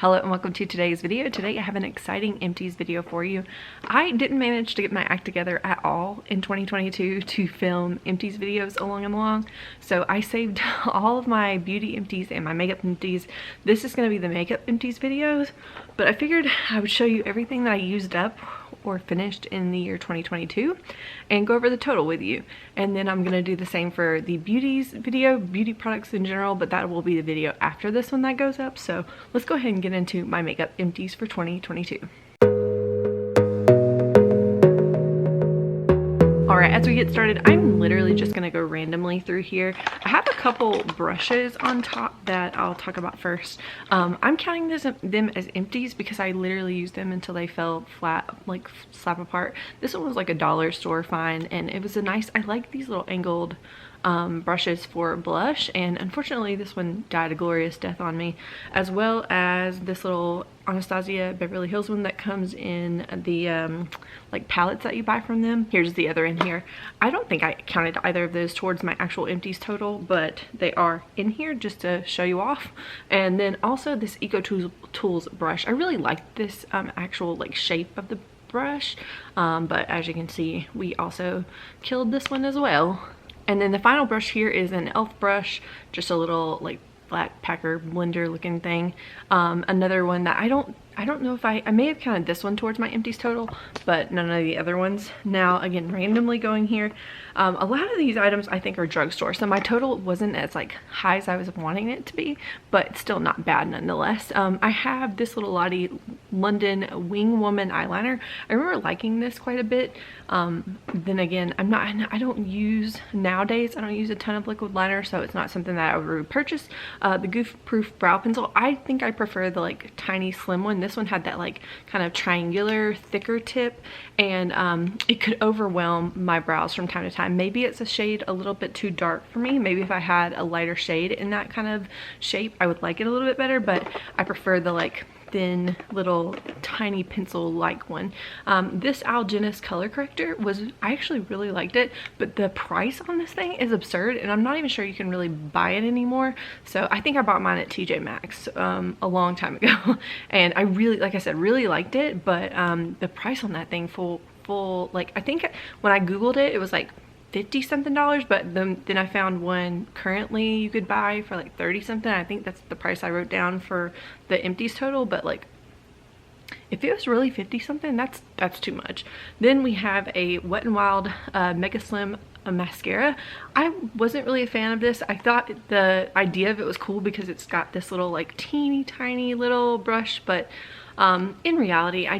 Hello and welcome to today's video. Today I have an exciting Empties video for you. I didn't manage to get my act together at all in 2022 to film Empties videos along and along. So I saved all of my beauty empties and my makeup empties. This is going to be the makeup empties videos, but I figured I would show you everything that I used up or finished in the year 2022 and go over the total with you. And then I'm gonna do the same for the beauties video, beauty products in general, but that will be the video after this one that goes up. So let's go ahead and get into my makeup empties for 2022. Alright, as we get started, I'm literally just going to go randomly through here. I have a couple brushes on top that I'll talk about first. I'm counting them as empties because I literally used them until they fell flat, like slap apart. This one was like a dollar store find, and it was a nice, I like these little angled brushes for blush, and unfortunately this one died a glorious death on me, as well as this little Anastasia Beverly Hills one that comes in the like palettes that you buy from them. Here's the other in here. I don't think I counted either of those towards my actual empties total, but they are in here just to show you off. And then also this Eco Tools brush. I really like this actual like shape of the brush, but as you can see, we also killed this one as well. And then the final brush here is an e.l.f. brush, just a little like black packer blender looking thing. Another one that I don't know if I may have counted this one towards my empties total, but none of the other ones. Now again, randomly going here, a lot of these items I think are drugstore, so my total wasn't as like high as I was wanting it to be, but still not bad nonetheless. I have this little Lottie London Wing Woman eyeliner. I remember liking this quite a bit. Then again, I don't use a ton of liquid liner, so it's not something that I would repurchase. The Goof Proof brow pencil, I think I prefer the like tiny slim one. This one had that like kind of triangular thicker tip, and it could overwhelm my brows from time to time. Maybe it's a shade a little bit too dark for me. Maybe if I had a lighter shade in that kind of shape, I would like it a little bit better, but I prefer the like thin little tiny pencil like one. This Algenist color corrector I actually really liked it, but the price on this thing is absurd, and I'm not even sure you can really buy it anymore. So I think I bought mine at TJ Maxx a long time ago, and I really, like I said, really liked it, but the price on that thing full like, I think when I googled it, it was like $50 something, but then I found one currently you could buy for like 30 something. I think that's the price I wrote down for the empties total, but like if it was really 50 something, that's too much. Then we have a Wet n Wild Mega Slim mascara. I wasn't really a fan of this. I thought the idea of it was cool because it's got this little like teeny tiny little brush, but in reality I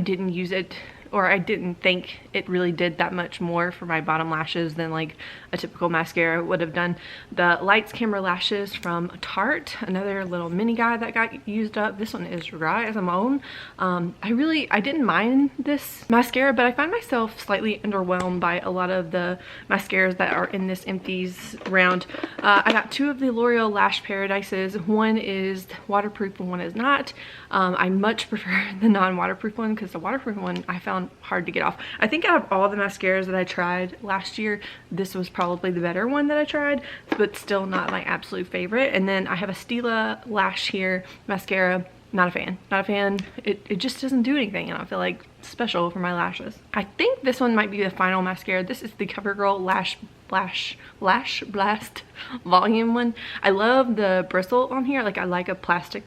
didn't use it, or I didn't think it really did that much more for my bottom lashes than like a typical mascara would have done. The Lights Camera Lashes from Tarte, another little mini guy that got used up. This one is dry as a bone. I didn't mind this mascara, but I find myself slightly underwhelmed by a lot of the mascaras that are in this empties round. I got two of the L'Oreal Lash Paradises. One is waterproof and one is not. I much prefer the non-waterproof one because the waterproof one I found hard to get off. I think out of all the mascaras that I tried last year, this was probably the better one that I tried, but still not my absolute favorite. And then I have a Stila Lash here mascara. Not a fan. It just doesn't do anything, and I feel like special for my lashes. I think this one might be the final mascara. This is the CoverGirl Lash Blast Volume one. I love the bristle on here. Like, I like a plastic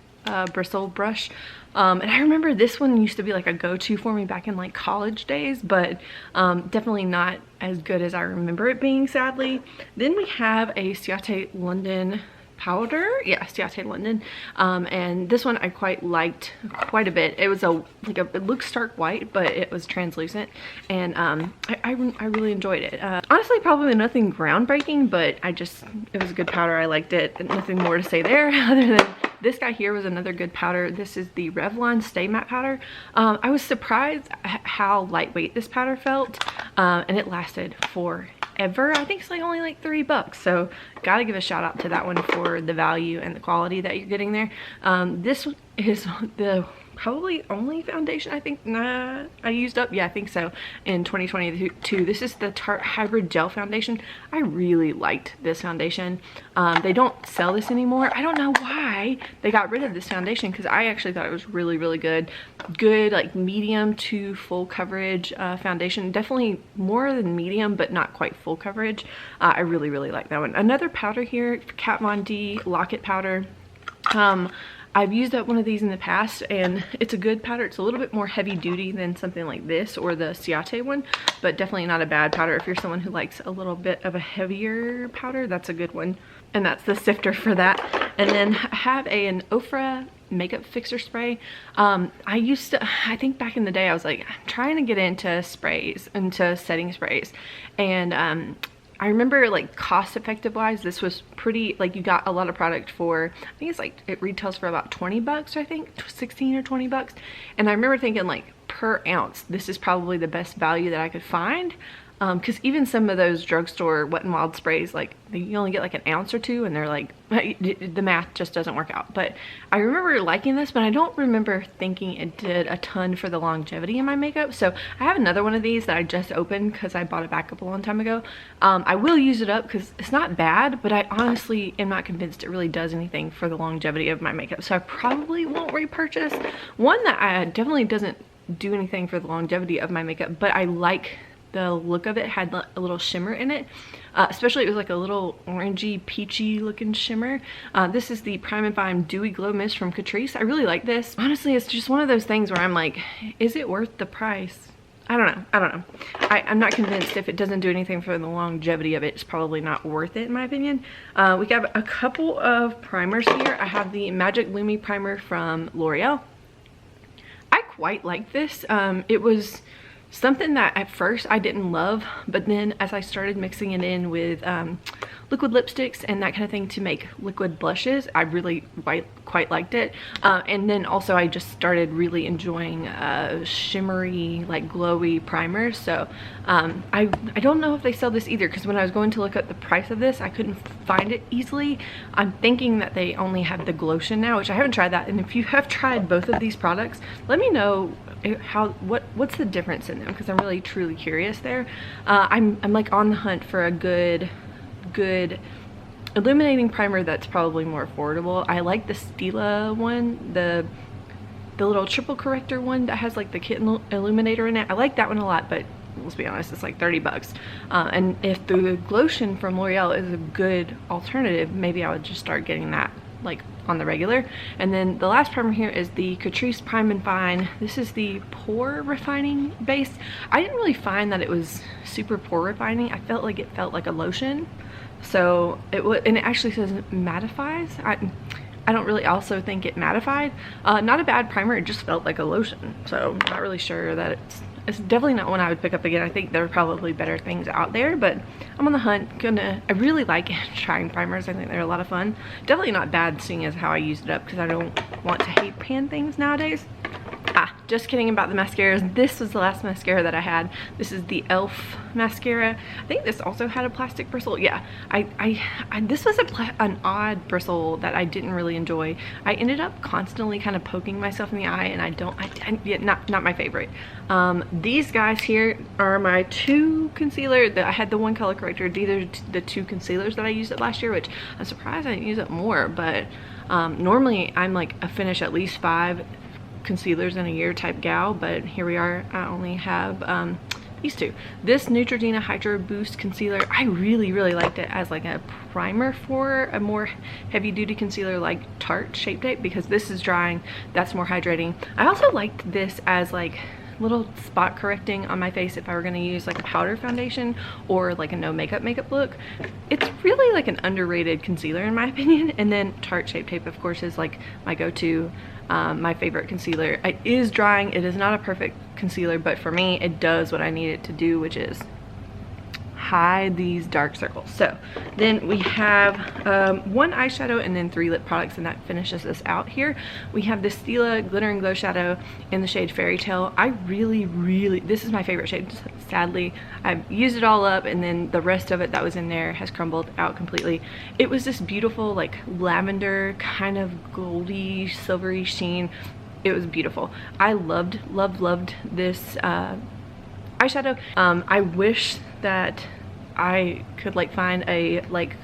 bristle brush. And I remember this one used to be like a go-to for me back in like college days, but definitely not as good as I remember it being, sadly. Then we have a Ciate London powder. Yeah, Ciate London. And this one I quite liked quite a bit. It was it looks stark white, but it was translucent, and I really enjoyed it. Honestly, probably nothing groundbreaking, but it was a good powder. I liked it. Nothing more to say there other than this guy here was another good powder. This is the Revlon Stay Matte powder. I was surprised at how lightweight this powder felt, and it lasted forever. I think it's like only like $3, so gotta give a shout out to that one for the value and the quality that you're getting there. This is the probably only foundation I think I used up. Yeah, I think so, in 2022. This is the Tarte Hybrid Gel Foundation. I really liked this foundation. They don't sell this anymore. I don't know why they got rid of this foundation, because I actually thought it was really, really good. Good, like medium to full coverage foundation. Definitely more than medium, but not quite full coverage. I really, really like that one. Another powder here, Kat Von D Lock-It Powder. I've used up one of these in the past, and it's a good powder. It's a little bit more heavy duty than something like this or the Ciate one, but definitely not a bad powder. If you're someone who likes a little bit of a heavier powder, that's a good one. And that's the sifter for that. And then I have an Ofra makeup fixer spray. I think back in the day I was like, I'm trying to get into sprays, into setting sprays, and I remember, like, cost effective wise, this was pretty, like, you got a lot of product for, I think it's like, it retails for about 20 bucks, I think 16 or 20 bucks. And I remember thinking, like, per ounce, this is probably the best value that I could find. Because even some of those drugstore Wet n Wild sprays, like, you only get like an ounce or two, and they're like, the math just doesn't work out. But I remember liking this, but I don't remember thinking it did a ton for the longevity in my makeup. So I have another one of these that I just opened because I bought it back up a long time ago. I will use it up because it's not bad, but I honestly am not convinced it really does anything for the longevity of my makeup. So I probably won't repurchase one that definitely doesn't do anything for the longevity of my makeup, but I like the look of it. Had a little shimmer in it, especially it was like a little orangey peachy looking shimmer. This is the Prime and Fine Dewy Glow Mist from Catrice. I really like this. Honestly, it's just one of those things where I'm like, is it worth the price? I don't know. I'm not convinced. If it doesn't do anything for the longevity of it, it's probably not worth it in my opinion. We have a couple of primers here. I have the Magic Lumi primer from L'Oreal. I quite like this. It was something that at first I didn't love, but then as I started mixing it in with liquid lipsticks and that kind of thing to make liquid blushes, I really quite liked it. And then also I just started really enjoying shimmery, like glowy primers. So I don't know if they sell this either, because when I was going to look at the price of this, I couldn't find it easily. I'm thinking that they only have the Glotion now, which I haven't tried that. And if you have tried both of these products, let me know what's the difference in them, because I'm really truly curious there. I'm like on the hunt for a good illuminating primer that's probably more affordable. I like the Stila one, the little triple corrector one that has like the kit illuminator in it. I like that one a lot, but let's be honest, it's like 30 bucks. And if the Glotion from L'Oreal is a good alternative, maybe I would just start getting that like on the regular. And then the last primer here is the Catrice Prime and Fine. This is the pore refining base. I didn't really find that it was super pore refining. I felt like it felt like a lotion. So it would, and it actually says mattifies. I don't really also think it mattified. Not a bad primer, it just felt like a lotion. So I'm not really sure that it's definitely not one I would pick up again. I think there are probably better things out there, but I'm on the hunt. I really like trying primers. I think they're a lot of fun. Definitely not bad seeing as how I used it up, because I don't want to hate pan things nowadays. Just kidding about the mascaras. This was the last mascara that I had. This is the e.l.f. mascara. I think this also had a plastic bristle. Yeah, this was an odd bristle that I didn't really enjoy. I ended up constantly kind of poking myself in the eye, and yeah, not my favorite. These guys here are my two concealer. I had the one color corrector. These are the two concealers that I used up last year, which I'm surprised I didn't use up more, but normally I'm like a finish at least 5 concealers in a year type gal, but here we are. I only have these two. This Neutrogena Hydro Boost concealer, I really liked it as like a primer for a more heavy duty concealer like Tarte Shape Tape, because this is drying, that's more hydrating. I also liked this as like little spot correcting on my face if I were going to use like a powder foundation or like a no makeup look. It's really like an underrated concealer in my opinion. And then Tarte Shape Tape, of course, is like my go-to, my favorite concealer. It is drying, it is not a perfect concealer, but for me it does what I need it to do, which is hide these dark circles. So then we have one eyeshadow and then 3 lip products, and that finishes us out here. We have the Stila Glitter and Glow Shadow in the shade Fairy Tale. I really, this is my favorite shade. Sadly, I've used it all up, and then the rest of it that was in there has crumbled out completely. It was this beautiful like lavender kind of goldy silvery sheen. It was beautiful. I loved this eyeshadow. I wish that I could like find a like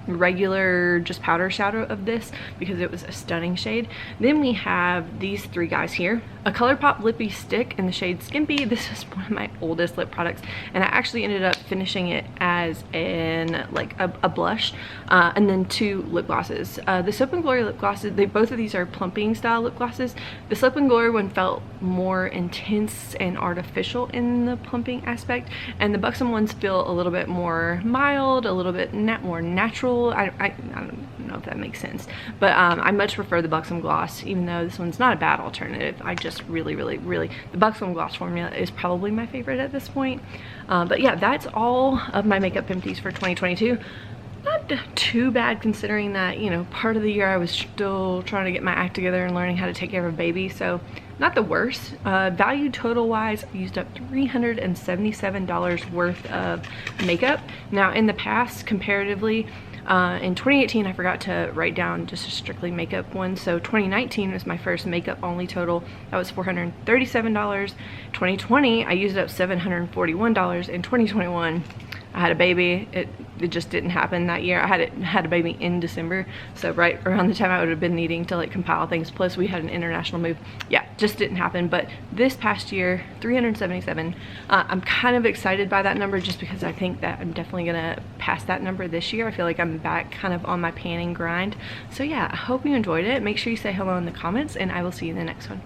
regular just powder shadow of this because it was a stunning shade. Then we have these three guys here. A ColourPop lippy stick in the shade Skimpy. This is one of my oldest lip products, and I actually ended up finishing it as an like a blush, and then two lip glosses. The Soap and Glory lip glosses, both of these are plumping style lip glosses. The Soap and Glory one felt more intense and artificial in the plumping aspect, and the Buxom ones feel a little bit more mild, a little bit more natural. I don't know if that makes sense, but I much prefer the Buxom gloss, even though this one's not a bad alternative. I just really the Buxom gloss formula is probably my favorite at this point. But yeah, that's all of my makeup empties for 2022. Not too bad considering that, you know, part of the year I was still trying to get my act together and learning how to take care of a baby, so not the worst. Value total wise, I used up $377 worth of makeup. Now in the past, comparatively, in 2018 I forgot to write down just a strictly makeup one, so 2019 was my first makeup only total. That was $437. 2020 I used up $741. In 2021 I had a baby. It just didn't happen that year. I had a baby in December, so right around the time I would have been needing to like compile things, plus we had an international move. Yeah, just didn't happen. But this past year, 377. I'm kind of excited by that number just because I think that I'm definitely gonna pass that number this year. I feel like I'm back kind of on my pan and grind. So yeah, I hope you enjoyed it. Make sure you say hello in the comments, and I will see you in the next one.